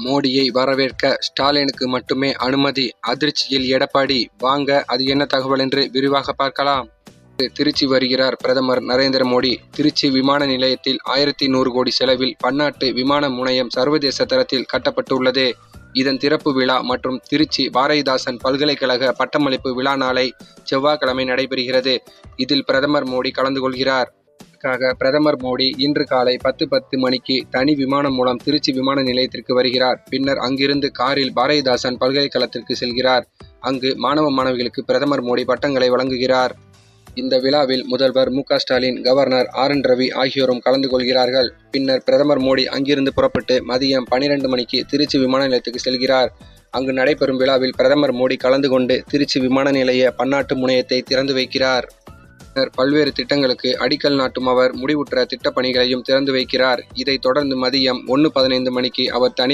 மோடியை வரவேற்க ஸ்டாலினுக்கு மட்டுமே அனுமதி. அதிர்ச்சியில் எடப்பாடி. வாங்க, அது என்ன தகவல் என்று விரிவாக பார்க்கலாம். திருச்சி வருகிறார் பிரதமர் நரேந்திர மோடி. திருச்சி விமான நிலையத்தில் 1100 கோடி செலவில் பன்னாட்டு விமான முனையம் சர்வதேச தரத்தில் கட்டப்பட்டுள்ளது. இதன் திறப்பு விழா மற்றும் திருச்சி பாரதிதாசன் பல்கலைக்கழக பட்டமளிப்பு விழா நாளை செவ்வாய்க்கிழமை நடைபெறுகிறது. இதில் பிரதமர் மோடி கலந்து கொள்கிறார். பிரதமர் மோடி இன்று காலை 10:10 மணிக்கு தனி விமானம் மூலம் திருச்சி விமான நிலையத்திற்கு வருகிறார். பின்னர் அங்கிருந்து காரில் பாரதிதாசன் பல்கலைக்கழகத்திற்கு செல்கிறார். அங்கு மாணவ மாணவிகளுக்கு பிரதமர் மோடி பட்டங்களை வழங்குகிறார். இந்த விழாவில் முதல்வர் M. K. Stalin, governor R. N. Ravi ஆகியோரும் கலந்து கொள்கிறார்கள். பின்னர் பிரதமர் மோடி அங்கிருந்து புறப்பட்டு மதியம் 12 மணிக்கு திருச்சி விமான நிலையத்துக்கு செல்கிறார். அங்கு நடைபெறும் விழாவில் பிரதமர் மோடி கலந்து கொண்டு திருச்சி விமான நிலைய பன்னாட்டு முனையத்தை திறந்து வைக்கிறார். பின்னர் பல்வேறு திட்டங்களுக்கு அடிக்கல் நாட்டும் அவர் முடிவுற்ற திட்டப் பணிகளையும் திறந்து வைக்கிறார். இதைத் தொடர்ந்து மதியம் 1:15 மணிக்கு அவர் தனி